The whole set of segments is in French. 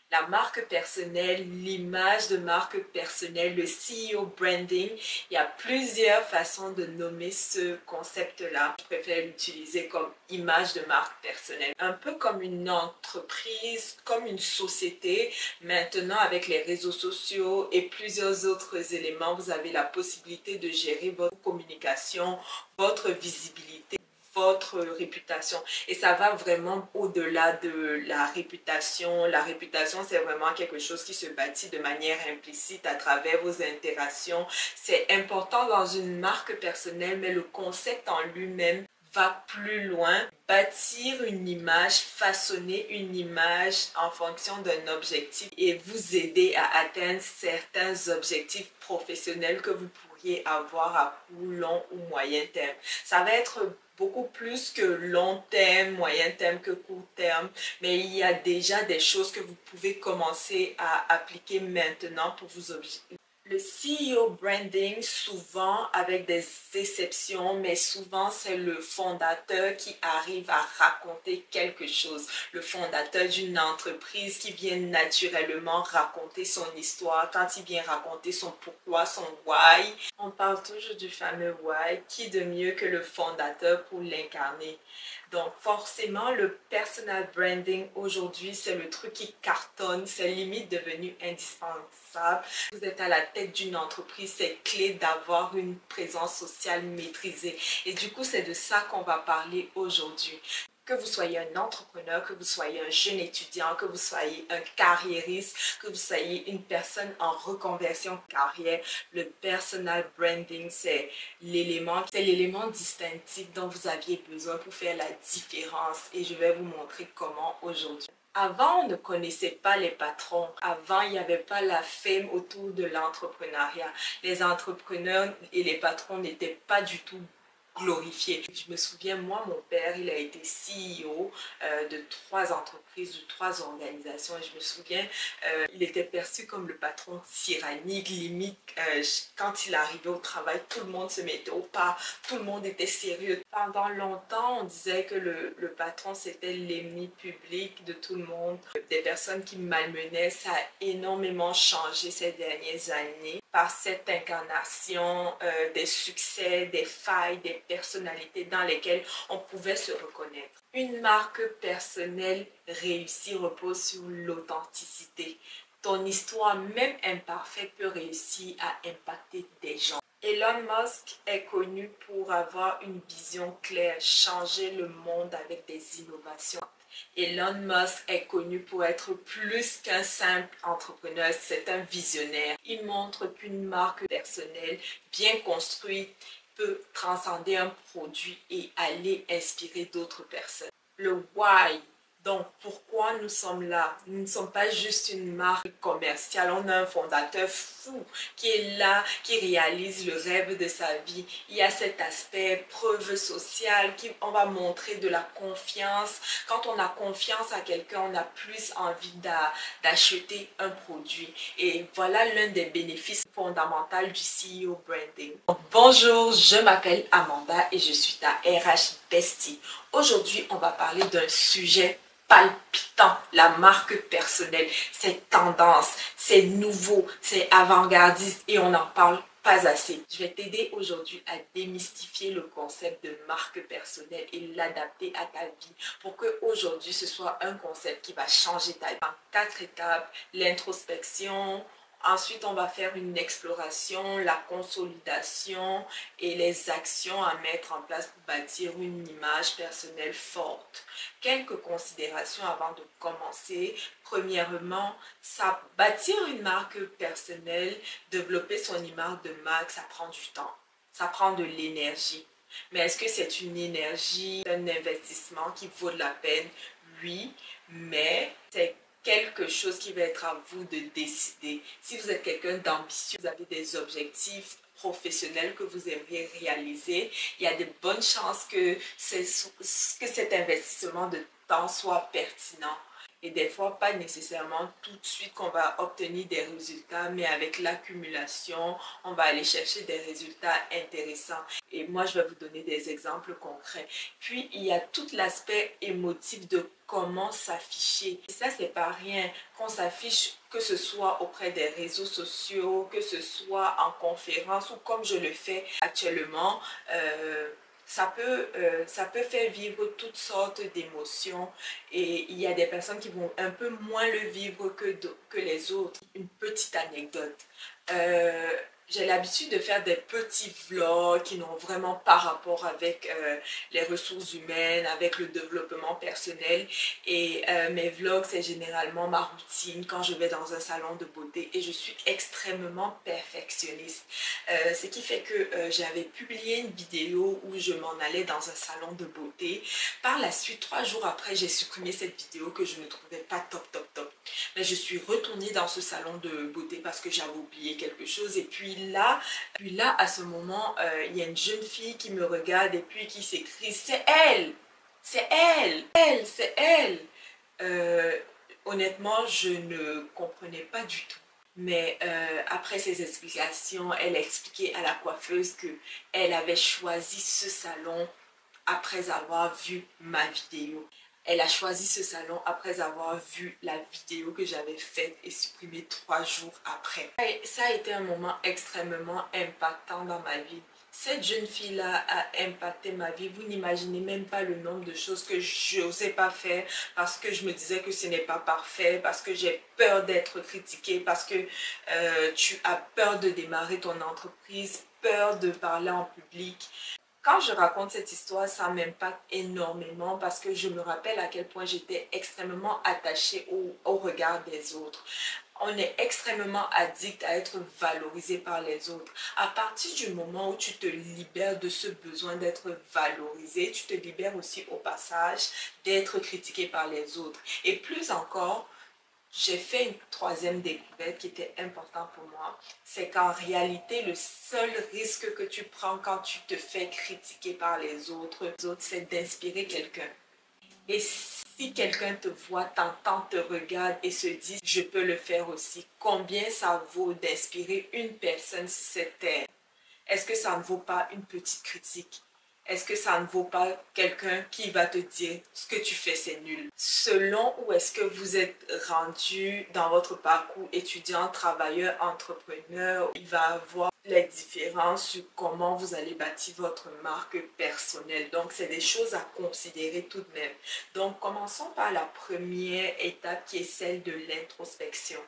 La marque personnelle, l'image de marque personnelle, le CEO branding, il y a plusieurs façons de nommer ce concept-là. Je préfère l'utiliser comme image de marque personnelle. Un peu comme une entreprise, comme une société. Maintenant, avec les réseaux sociaux et plusieurs autres éléments, vous avez la possibilité de gérer votre communication, votre visibilité, votre réputation. Et ça va vraiment au-delà de la réputation. La réputation, c'est vraiment quelque chose qui se bâtit de manière implicite à travers vos interactions. C'est important dans une marque personnelle, mais le concept en lui-même va plus loin. Bâtir une image, façonner une image en fonction d'un objectif et vous aider à atteindre certains objectifs professionnels que vous pourriez avoir à court, long ou moyen terme. Ça va être beaucoup plus que long terme, moyen terme que court terme, mais il y a déjà des choses que vous pouvez commencer à appliquer maintenant pour vous le CEO branding, souvent avec des exceptions, mais souvent c'est le fondateur qui arrive à raconter quelque chose. Le fondateur d'une entreprise qui vient naturellement raconter son histoire, quand il vient raconter son pourquoi, son why. On parle toujours du fameux why, qui de mieux que le fondateur pour l'incarner. Donc forcément, le personal branding aujourd'hui, c'est le truc qui cartonne, c'est limite devenu indispensable. Vous êtes à la tête d'une entreprise, c'est clé d'avoir une présence sociale maîtrisée. Et du coup, c'est de ça qu'on va parler aujourd'hui. Que vous soyez un entrepreneur, que vous soyez un jeune étudiant, que vous soyez un carriériste, que vous soyez une personne en reconversion carrière, le personal branding, c'est l'élément distinctif dont vous aviez besoin pour faire la différence. Et je vais vous montrer comment aujourd'hui. Avant, on ne connaissait pas les patrons. Avant, il n'y avait pas la fame autour de l'entrepreneuriat. Les entrepreneurs et les patrons n'étaient pas du tout glorifié. Je me souviens, moi, mon père, il a été CEO de 3 entreprises, de 3 organisations. Et je me souviens, il était perçu comme le patron tyrannique, limite. Quand il arrivait au travail, tout le monde se mettait au pas, tout le monde était sérieux. Pendant longtemps, on disait que le patron, c'était l'ennemi public de tout le monde. Des personnes qui malmenaient, ça a énormément changé ces dernières années par cette incarnation des succès, des failles, des personnalités dans lesquelles on pouvait se reconnaître. Une marque personnelle réussie repose sur l'authenticité. Ton histoire, même imparfaite, peut réussir à impacter des gens. Elon Musk est connu pour avoir une vision claire, changer le monde avec des innovations. Elon Musk est connu pour être plus qu'un simple entrepreneur, c'est un visionnaire. Il montre qu'une marque personnelle bien construite peut transcender un produit et aller inspirer d'autres personnes. Le why. Donc, pourquoi nous sommes là? Nous ne sommes pas juste une marque commerciale. On a un fondateur fou qui est là, qui réalise le rêve de sa vie. Il y a cet aspect preuve sociale on va montrer de la confiance. Quand on a confiance à quelqu'un, on a plus envie d'acheter un produit. Et voilà l'un des bénéfices fondamentaux du CEO branding. Bonjour, je m'appelle Amanda et je suis ta RH Bestie. Aujourd'hui, on va parler d'un sujet palpitant, la marque personnelle. C'est tendance, c'est nouveau, c'est avant-gardiste et on n'en parle pas assez. Je vais t'aider aujourd'hui à démystifier le concept de marque personnelle et l'adapter à ta vie pour que aujourd'hui ce soit un concept qui va changer ta vie. En 4 étapes, l'introspection. Ensuite, on va faire une exploration, la consolidation et les actions à mettre en place pour bâtir une image personnelle forte. Quelques considérations avant de commencer. Premièrement, bâtir une marque personnelle, développer son image de marque, ça prend du temps. Ça prend de l'énergie. Mais est-ce que c'est une énergie, un investissement qui vaut de la peine? Oui, mais c'est quelque chose qui va être à vous de décider. Si vous êtes quelqu'un d'ambitieux, vous avez des objectifs professionnels que vous aimeriez réaliser, il y a de bonnes chances que cet investissement de temps soit pertinent. Et des fois, pas nécessairement tout de suite qu'on va obtenir des résultats, mais avec l'accumulation, on va aller chercher des résultats intéressants. Et moi, je vais vous donner des exemples concrets. Puis, il y a tout l'aspect émotif de comment s'afficher. Et ça, c'est pas rien qu'on s'affiche, que ce soit auprès des réseaux sociaux, que ce soit en conférence ou comme je le fais actuellement. Ça peut faire vivre toutes sortes d'émotions et il y a des personnes qui vont un peu moins le vivre que les autres. Une petite anecdote. J'ai l'habitude de faire des petits vlogs qui n'ont vraiment pas rapport avec les ressources humaines, avec le développement personnel. Et mes vlogs, c'est généralement ma routine quand je vais dans un salon de beauté. Et je suis extrêmement perfectionniste. Ce qui fait que j'avais publié une vidéo où je m'en allais dans un salon de beauté. Par la suite, 3 jours après, j'ai supprimé cette vidéo que je ne trouvais pas top. Mais je suis retournée dans ce salon de beauté parce que j'avais oublié quelque chose. Et puis là, à ce moment, il y a une jeune fille qui me regarde et puis qui s'écrie « C'est elle! C'est elle! C'est elle! » Honnêtement, je ne comprenais pas du tout. Mais après ces explications, elle a expliqué à la coiffeuse qu'elle avait choisi ce salon après avoir vu ma vidéo. Elle a choisi ce salon après avoir vu la vidéo que j'avais faite et supprimée 3 jours après. Et ça a été un moment extrêmement impactant dans ma vie. Cette jeune fille-là a impacté ma vie. Vous n'imaginez même pas le nombre de choses que je n'osais pas faire parce que je me disais que ce n'est pas parfait, parce que j'ai peur d'être critiquée, parce que tu as peur de démarrer ton entreprise, peur de parler en public. Quand je raconte cette histoire, ça m'impacte énormément parce que je me rappelle à quel point j'étais extrêmement attachée au regard des autres. On est extrêmement addict à être valorisé par les autres. À partir du moment où tu te libères de ce besoin d'être valorisé, tu te libères aussi au passage d'être critiqué par les autres. Et plus encore, j'ai fait une 3e découverte qui était importante pour moi. C'est qu'en réalité, le seul risque que tu prends quand tu te fais critiquer par les autres, c'est d'inspirer quelqu'un. Et si quelqu'un te voit, t'entend, te regarde et se dit « je peux le faire aussi », combien ça vaut d'inspirer une personne si c'est elle? Est-ce que ça ne vaut pas une petite critique? Est-ce que ça ne vaut pas quelqu'un qui va te dire ce que tu fais c'est nul? Selon où est-ce que vous êtes rendu dans votre parcours étudiant, travailleur, entrepreneur, il va avoir les différences sur comment vous allez bâtir votre marque personnelle. Donc, c'est des choses à considérer tout de même. Donc, commençons par la première étape qui est celle de l'introspection,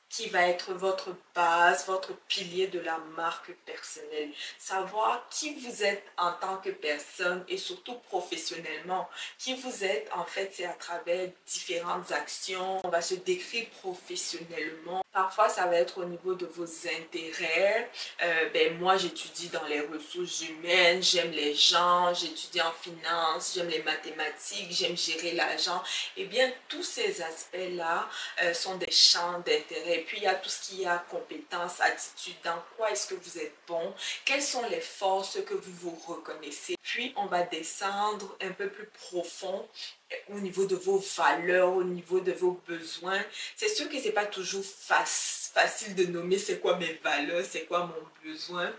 qui va être votre base, votre pilier de la marque personnelle. Savoir qui vous êtes en tant que personne et surtout professionnellement. Qui vous êtes, en fait, c'est à travers différentes actions. On va se décrire professionnellement. Parfois, ça va être au niveau de vos intérêts. Moi, j'étudie dans les ressources humaines, j'aime les gens, j'étudie en finance, j'aime les mathématiques, j'aime gérer l'argent. Eh bien, tous ces aspects-là sont des champs d'intérêt. Puis, il y a tout ce qui est compétences, attitudes, dans quoi est-ce que vous êtes bon, quelles sont les forces que vous vous reconnaissez. Puis, on va descendre un peu plus profond au niveau de vos valeurs, au niveau de vos besoins. C'est sûr que c'est pas toujours facile de nommer c'est quoi mes valeurs, c'est quoi mon besoin.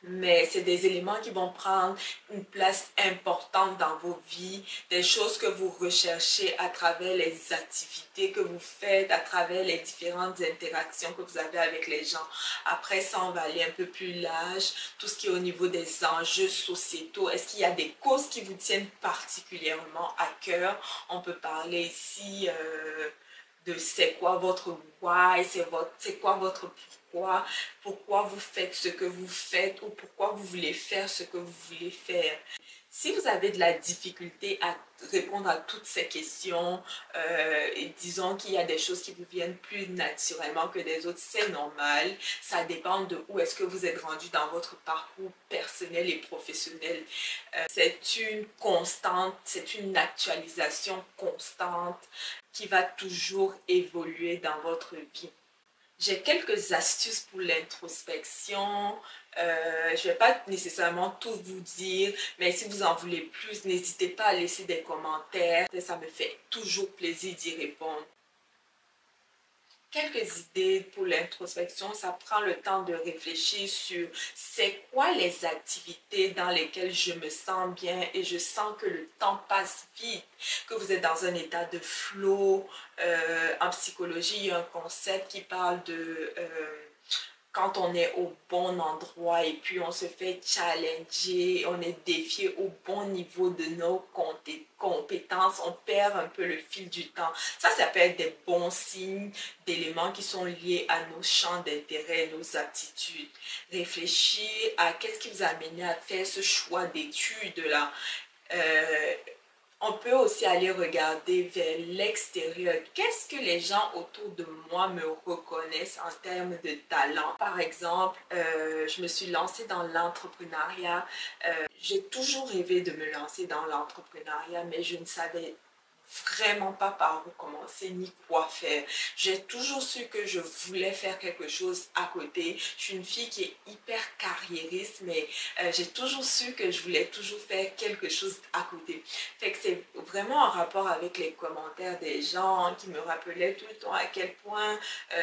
Mais c'est des éléments qui vont prendre une place importante dans vos vies, des choses que vous recherchez à travers les activités que vous faites, à travers les différentes interactions que vous avez avec les gens. Après ça, on va aller un peu plus large, tout ce qui est au niveau des enjeux sociétaux. Est-ce qu'il y a des causes qui vous tiennent particulièrement à cœur? On peut parler ici de c'est quoi votre why, c'est quoi votre pourquoi vous faites ce que vous faites ou pourquoi vous voulez faire ce que vous voulez faire. Si vous avez de la difficulté à répondre à toutes ces questions, et disons qu'il y a des choses qui vous viennent plus naturellement que des autres, c'est normal. Ça dépend de où est-ce que vous êtes rendu dans votre parcours personnel et professionnel. C'est une constante, c'est une actualisation constante qui va toujours évoluer dans votre vie. J'ai quelques astuces pour l'introspection. Je ne vais pas nécessairement tout vous dire, mais si vous en voulez plus, n'hésitez pas à laisser des commentaires. Ça me fait toujours plaisir d'y répondre. Quelques idées pour l'introspection, ça prend le temps de réfléchir sur c'est quoi les activités dans lesquelles je me sens bien et je sens que le temps passe vite, que vous êtes dans un état de flow. En psychologie, il y a un concept qui parle de quand on est au bon endroit et puis on se fait challenger, on est défié au bon niveau de nos compétences, on perd un peu le fil du temps. Ça peut être des bons signes d'éléments qui sont liés à nos champs d'intérêt, nos aptitudes. Réfléchir à qu'est-ce qui vous a amené à faire ce choix d'études-là. On peut aussi aller regarder vers l'extérieur. Qu'est-ce que les gens autour de moi me reconnaissent en termes de talent? Par exemple, je me suis lancée dans l'entrepreneuriat. J'ai toujours rêvé de me lancer dans l'entrepreneuriat, mais je ne savais vraiment pas par où commencer ni quoi faire. J'ai toujours su que je voulais faire quelque chose à côté. Je suis une fille qui est hyper carriériste, mais j'ai toujours su que je voulais toujours faire quelque chose à côté. Fait que c'est vraiment en rapport avec les commentaires des gens qui me rappelaient tout le temps à quel point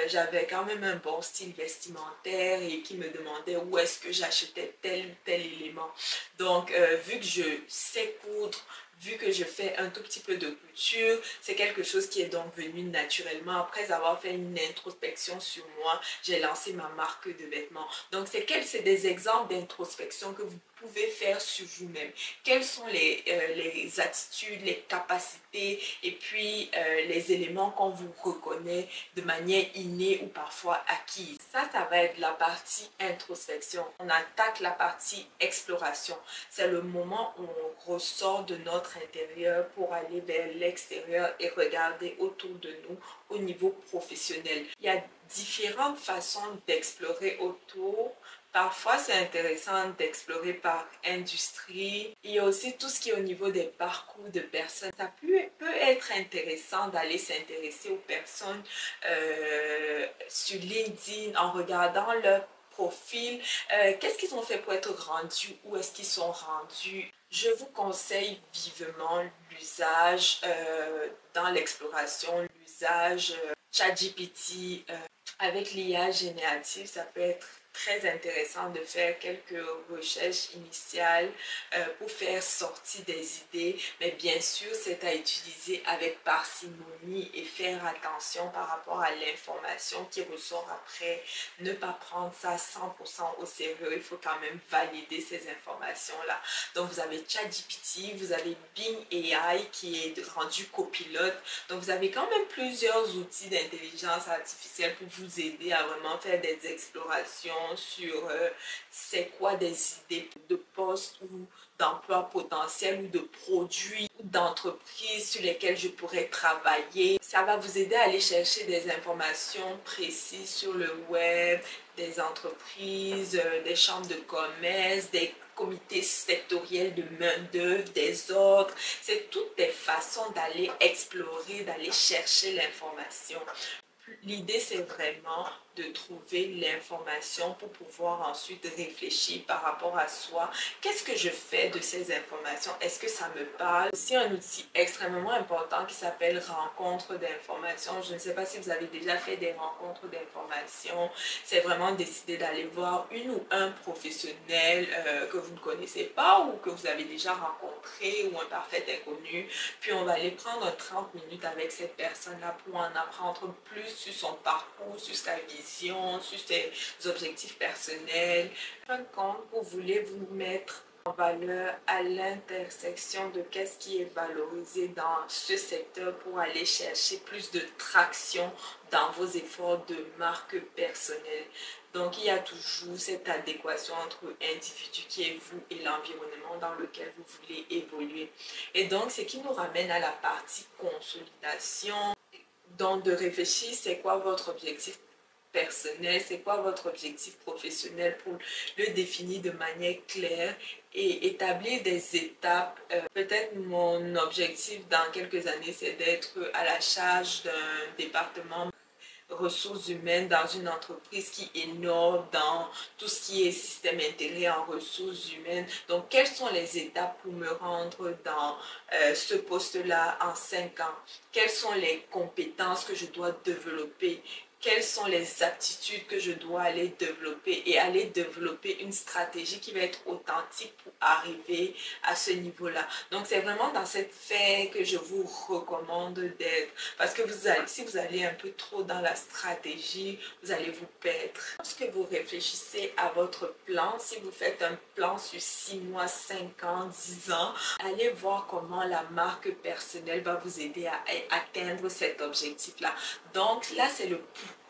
j'avais quand même un bon style vestimentaire et qui me demandaient où est-ce que j'achetais tel ou tel élément. Donc, vu que je sais coudre, vu que je fais un tout petit peu de couture, c'est quelque chose qui est donc venu naturellement. Après avoir fait une introspection sur moi, j'ai lancé ma marque de vêtements. Donc, c'est des exemples d'introspection que vous pouvez faire sur vous-même. Quelles sont les attitudes, les capacités et puis les éléments qu'on vous reconnaît de manière innée ou parfois acquise. Ça va être la partie introspection. On attaque la partie exploration. C'est le moment où on ressort de notre intérieur pour aller vers l'extérieur et regarder autour de nous au niveau professionnel. Il y a différentes façons d'explorer autour. Parfois, c'est intéressant d'explorer par industrie. Il y a aussi tout ce qui est au niveau des parcours de personnes. Ça peut être intéressant d'aller s'intéresser aux personnes sur LinkedIn en regardant leur profil. Qu'est-ce qu'ils ont fait pour être rendus? Où est-ce qu'ils sont rendus? Je vous conseille vivement l'usage dans l'exploration, l'usage ChatGPT avec l'IA générative. Ça peut être très intéressant de faire quelques recherches initiales pour faire sortir des idées, mais bien sûr c'est à utiliser avec parcimonie et faire attention par rapport à l'information qui ressort après. Ne pas prendre ça 100% au sérieux, il faut quand même valider ces informations là. Donc vous avez ChatGPT, vous avez Bing AI qui est rendu copilote, donc vous avez quand même plusieurs outils d'intelligence artificielle pour vous aider à vraiment faire des explorations sur c'est quoi des idées de postes ou d'emplois potentiels ou de produits ou d'entreprises sur lesquels je pourrais travailler. Ça va vous aider à aller chercher des informations précises sur le web, des entreprises, des chambres de commerce, des comités sectoriels de main-d'œuvre, des ordres. C'est toutes des façons d'aller explorer, d'aller chercher l'information. L'idée, c'est vraiment de trouver l'information pour pouvoir ensuite réfléchir par rapport à soi. Qu'est-ce que je fais de ces informations? Est-ce que ça me parle? C'est un outil extrêmement important qui s'appelle rencontre d'informations. Je ne sais pas si vous avez déjà fait des rencontres d'informations. C'est vraiment décider d'aller voir une ou un professionnel que vous ne connaissez pas ou que vous avez déjà rencontré ou un parfait inconnu. Puis on va aller prendre 30 minutes avec cette personne-là pour en apprendre plus sur son parcours, sur sa vision, sur ses objectifs personnels. En fin de compte, vous voulez vous mettre en valeur à l'intersection de qu'est-ce qui est valorisé dans ce secteur pour aller chercher plus de traction dans vos efforts de marque personnelle. Donc, il y a toujours cette adéquation entre l'individu qui est vous et l'environnement dans lequel vous voulez évoluer. Et donc, ce qui nous ramène à la partie consolidation. Donc, de réfléchir, c'est quoi votre objectif personnel, c'est quoi votre objectif professionnel pour le définir de manière claire et établir des étapes. Peut-être mon objectif dans quelques années, c'est d'être à la charge d'un département ressources humaines dans une entreprise qui innove dans tout ce qui est système intégré en ressources humaines. Donc, quelles sont les étapes pour me rendre dans ce poste-là en 5 ans? Quelles sont les compétences que je dois développer? Quelles sont les aptitudes que je dois aller développer et aller développer une stratégie qui va être authentique pour arriver à ce niveau-là. Donc, c'est vraiment dans cette fait que je vous recommande d'être. Parce que si vous allez un peu trop dans la stratégie, vous allez vous perdre. Lorsque vous réfléchissez à votre plan, si vous faites un plan sur 6 mois, 5 ans, 10 ans, allez voir comment la marque personnelle va vous aider à atteindre cet objectif-là. Donc, là, c'est le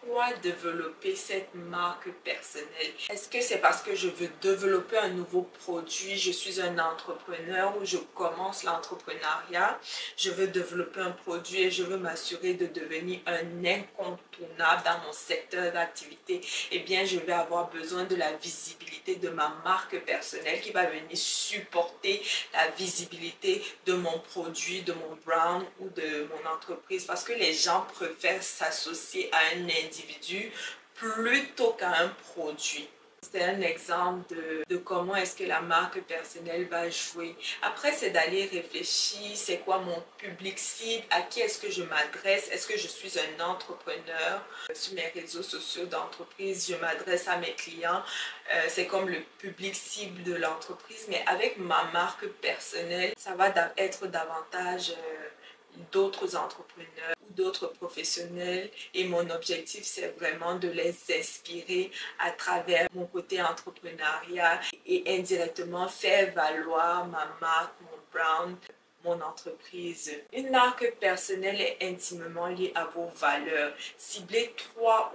pourquoi développer cette marque personnelle. Est-ce que c'est parce que je veux développer un nouveau produit, je suis un entrepreneur ou je commence l'entrepreneuriat, je veux développer un produit et je veux m'assurer de devenir un incontournable dans mon secteur d'activité? Eh bien, je vais avoir besoin de la visibilité de ma marque personnelle qui va venir supporter la visibilité de mon produit, de mon brand ou de mon entreprise, parce que les gens préfèrent s'associer à un individu plutôt qu'à un produit. C'est un exemple de comment est-ce que la marque personnelle va jouer. Après, c'est d'aller réfléchir, c'est quoi mon public cible, à qui est-ce que je m'adresse, est-ce que je suis un entrepreneur? Sur mes réseaux sociaux d'entreprise, je m'adresse à mes clients, c'est comme le public cible de l'entreprise, mais avec ma marque personnelle, ça va être davantage d'autres entrepreneurs ou d'autres professionnels, et mon objectif c'est vraiment de les inspirer à travers mon côté entrepreneuriat et indirectement faire valoir ma marque, mon brand, mon entreprise. Une marque personnelle est intimement liée à vos valeurs. Ciblez 3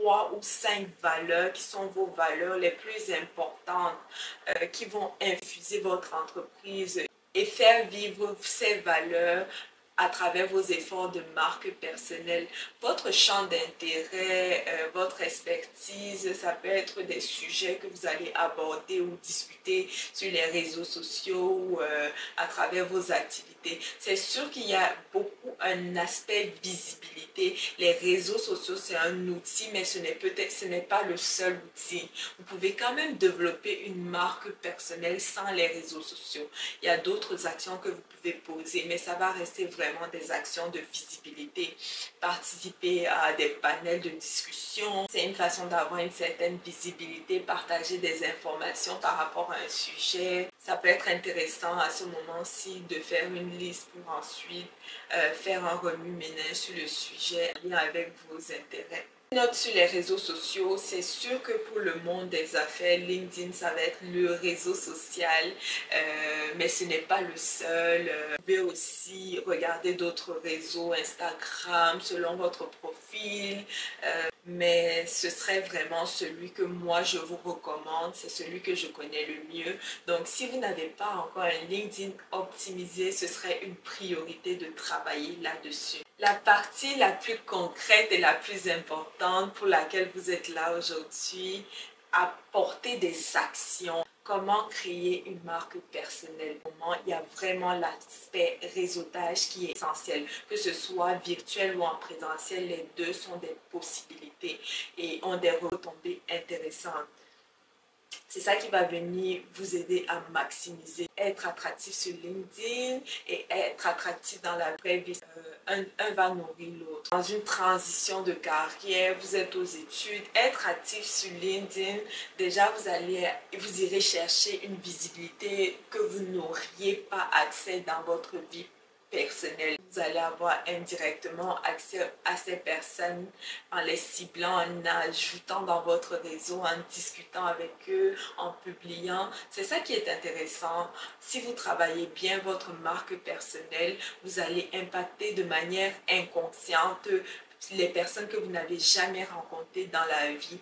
ou 5 valeurs qui sont vos valeurs les plus importantes, qui vont infuser votre entreprise et faire vivre ces valeurs à travers vos efforts de marque personnelle. Votre champ d'intérêt, votre expertise, ça peut être des sujets que vous allez aborder ou discuter sur les réseaux sociaux ou à travers vos activités. C'est sûr qu'il y a beaucoup un aspect visibilité. Les réseaux sociaux, c'est un outil, mais ce n'est pas le seul outil. Vous pouvez quand même développer une marque personnelle sans les réseaux sociaux. Il y a d'autres actions que vous pouvez poser, mais ça va rester vraiment des actions de visibilité. Participer à des panels de discussion, c'est une façon d'avoir une certaine visibilité, partager des informations par rapport à un sujet. Ça peut être intéressant à ce moment-ci de faire une liste pour ensuite faire un remue-ménage sur le sujet en lien avec vos intérêts. Note sur les réseaux sociaux, c'est sûr que pour le monde des affaires, LinkedIn, ça va être le réseau social, mais ce n'est pas le seul. Vous pouvez aussi regarder d'autres réseaux, Instagram, selon votre profil, mais ce serait vraiment celui que moi je vous recommande, c'est celui que je connais le mieux. Donc si vous n'avez pas encore un LinkedIn optimisé, ce serait une priorité de travailler là-dessus. La partie la plus concrète et la plus importante pour laquelle vous êtes là aujourd'hui, apporter des actions. Comment créer une marque personnelle? Il y a vraiment l'aspect réseautage qui est essentiel. Que ce soit virtuel ou en présentiel, les deux sont des possibilités et ont des retombées intéressantes. C'est ça qui va venir vous aider à maximiser, être attractif sur LinkedIn et être attractif dans la vraie vie. Un va nourrir l'autre. Dans une transition de carrière, vous êtes aux études, être actif sur LinkedIn, déjà vous irez chercher une visibilité que vous n'auriez pas accès dans votre vie personnelle. Vous allez avoir indirectement accès à ces personnes en les ciblant, en ajoutant dans votre réseau, en discutant avec eux, en publiant. C'est ça qui est intéressant. Si vous travaillez bien votre marque personnelle, vous allez impacter de manière inconsciente les personnes que vous n'avez jamais rencontrées dans la vie.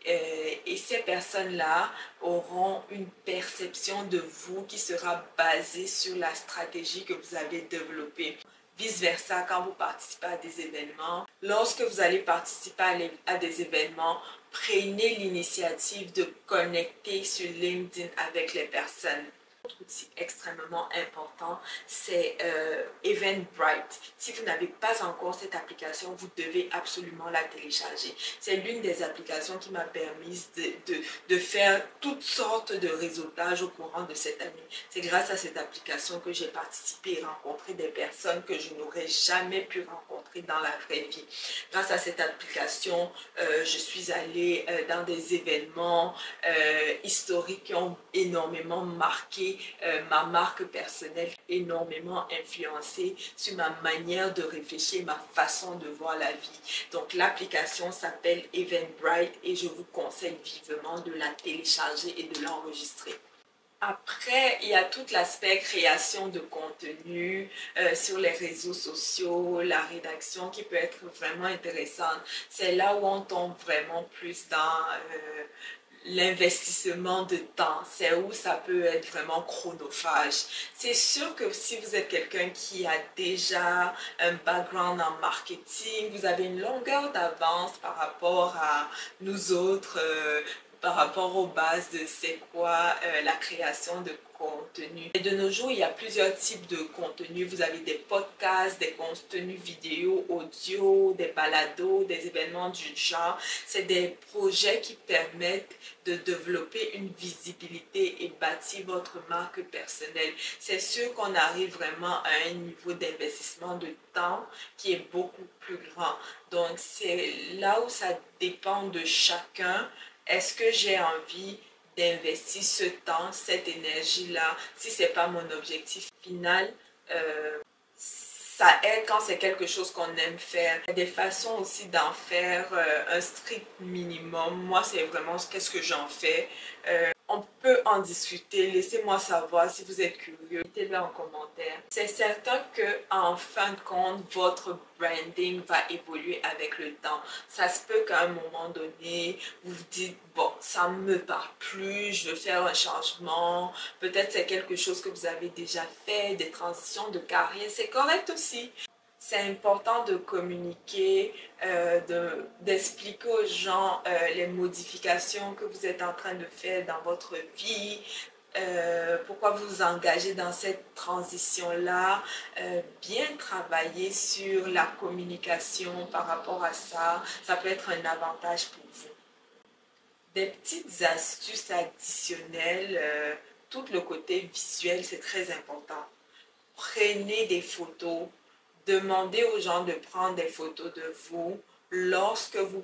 Et ces personnes-là auront une perception de vous qui sera basée sur la stratégie que vous avez développée. Vice-versa, quand vous participez à des événements, lorsque vous allez participer à des événements, prenez l'initiative de connecter sur LinkedIn avec les personnes. outil extrêmement important, c'est Eventbrite. Si vous n'avez pas encore cette application, vous devez absolument la télécharger. C'est l'une des applications qui m'a permis de faire toutes sortes de réseautages au courant de cette année. C'est grâce à cette application que j'ai participé et rencontré des personnes que je n'aurais jamais pu rencontrer dans la vraie vie. Grâce à cette application, je suis allée dans des événements historiques qui ont énormément marqué ma marque personnelle, énormément influencé sur ma manière de réfléchir, ma façon de voir la vie. Donc l'application s'appelle Eventbrite et je vous conseille vivement de la télécharger et de l'enregistrer. Après, il y a tout l'aspect création de contenu sur les réseaux sociaux, la rédaction qui peut être vraiment intéressante. C'est là où on tombe vraiment plus dans l'investissement de temps. C'est où ça peut être vraiment chronophage. C'est sûr que si vous êtes quelqu'un qui a déjà un background en marketing, vous avez une longueur d'avance par rapport à nous autres, par rapport aux bases de c'est quoi la création de contenu. Et de nos jours, il y a plusieurs types de contenus. Vous avez des podcasts, des contenus vidéo, audio, des balados, des événements du genre. C'est des projets qui permettent de développer une visibilité et bâtir votre marque personnelle. C'est sûr qu'on arrive vraiment à un niveau d'investissement de temps qui est beaucoup plus grand. Donc, c'est là où ça dépend de chacun. Est-ce que j'ai envie d'investir ce temps, cette énergie-là, si ce n'est pas mon objectif final? Ça aide quand c'est quelque chose qu'on aime faire. Il y a des façons aussi d'en faire un strict minimum. Moi, c'est vraiment qu'est-ce que j'en fais. On peut en discuter. Laissez-moi savoir si vous êtes curieux. Mettez-le en commentaire. C'est certain que en fin de compte, votre branding va évoluer avec le temps. Ça se peut qu'à un moment donné, vous vous dites, bon, ça ne me parle plus, je veux faire un changement. Peut-être c'est quelque chose que vous avez déjà fait, des transitions de carrière. C'est correct aussi. C'est important de communiquer, d'expliquer aux gens les modifications que vous êtes en train de faire dans votre vie, pourquoi vous vous engagez dans cette transition-là, bien travailler sur la communication par rapport à ça, ça peut être un avantage pour vous. Des petites astuces additionnelles, tout le côté visuel, c'est très important. Prenez des photos. Demandez aux gens de prendre des photos de vous lorsque vous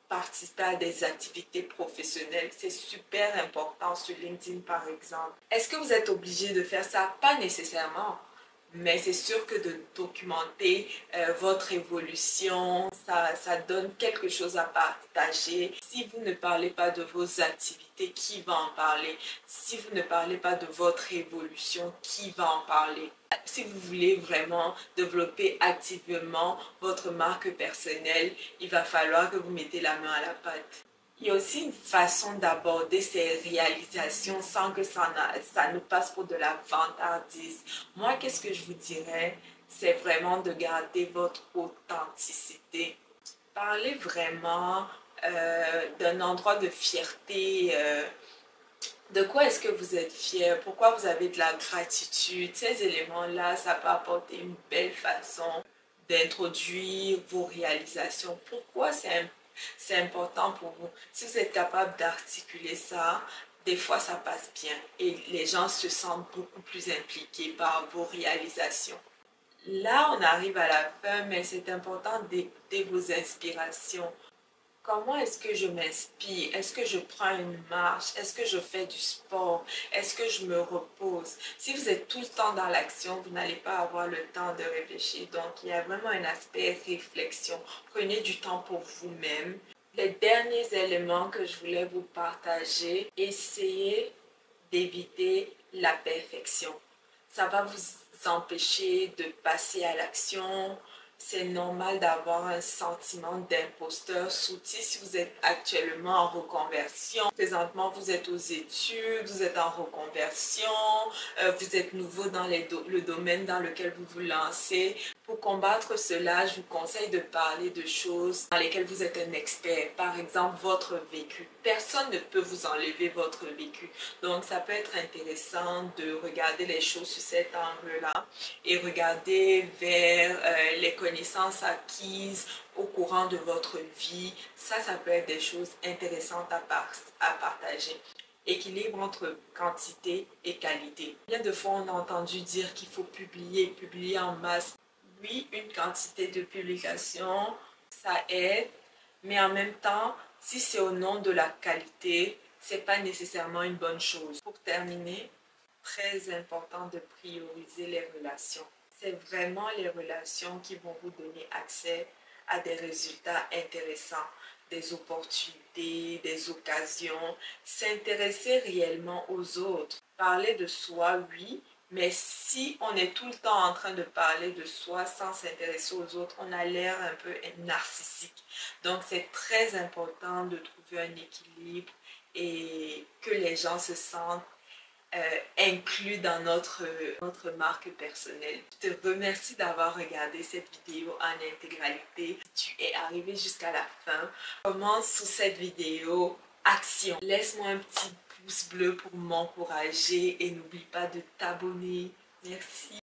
participez à des activités professionnelles. C'est super important sur LinkedIn par exemple. Est-ce que vous êtes obligé de faire ça? Pas nécessairement. Mais c'est sûr que de documenter votre évolution, ça donne quelque chose à partager. Si vous ne parlez pas de vos activités, qui va en parler? Si vous ne parlez pas de votre évolution, qui va en parler? Si vous voulez vraiment développer activement votre marque personnelle, il va falloir que vous mettez la main à la pâte. Il y a aussi une façon d'aborder ces réalisations sans que ça ne passe pour de la vantardise. Moi, qu'est-ce que je vous dirais? C'est vraiment de garder votre authenticité. Parlez vraiment d'un endroit de fierté. De quoi est-ce que vous êtes fier? Pourquoi vous avez de la gratitude? Ces éléments-là, ça peut apporter une belle façon d'introduire vos réalisations. Pourquoi c'est important pour vous? Si vous êtes capable d'articuler ça, des fois ça passe bien et les gens se sentent beaucoup plus impliqués par vos réalisations. Là, on arrive à la fin, mais c'est important d'écouter vos inspirations. Comment est-ce que je m'inspire? Est-ce que je prends une marche? Est-ce que je fais du sport? Est-ce que je me repose? Si vous êtes tout le temps dans l'action, vous n'allez pas avoir le temps de réfléchir. Donc, il y a vraiment un aspect réflexion. Prenez du temps pour vous-même. Les derniers éléments que je voulais vous partager, essayez d'éviter la perfection. Ça va vous empêcher de passer à l'action, C'est normal d'avoir un sentiment d'imposteur, surtout si vous êtes actuellement en reconversion. Présentement, vous êtes aux études, vous êtes en reconversion, vous êtes nouveau dans le domaine dans lequel vous vous lancez. Pour combattre cela, je vous conseille de parler de choses dans lesquelles vous êtes un expert. Par exemple, votre vécu. Personne ne peut vous enlever votre vécu. Donc, ça peut être intéressant de regarder les choses sous cet angle-là et regarder vers les connaissances acquises au courant de votre vie. Ça peut être des choses intéressantes à partager. Équilibre entre quantité et qualité. Combien de fois on a entendu dire qu'il faut publier en masse? Oui, une quantité de publication, ça aide, mais en même temps, si c'est au nom de la qualité, c'est pas nécessairement une bonne chose. Pour terminer, très important de prioriser les relations. C'est vraiment les relations qui vont vous donner accès à des résultats intéressants, des opportunités, des occasions, s'intéresser réellement aux autres. Parler de soi, oui, mais si on est tout le temps en train de parler de soi sans s'intéresser aux autres, on a l'air un peu narcissique. Donc c'est très important de trouver un équilibre et que les gens se sentent inclus dans notre marque personnelle. Je te remercie d'avoir regardé cette vidéo en intégralité. Si tu es arrivé jusqu'à la fin, commence sous cette vidéo action. Laisse-moi un petit pouce bleu pour m'encourager et n'oublie pas de t'abonner. Merci.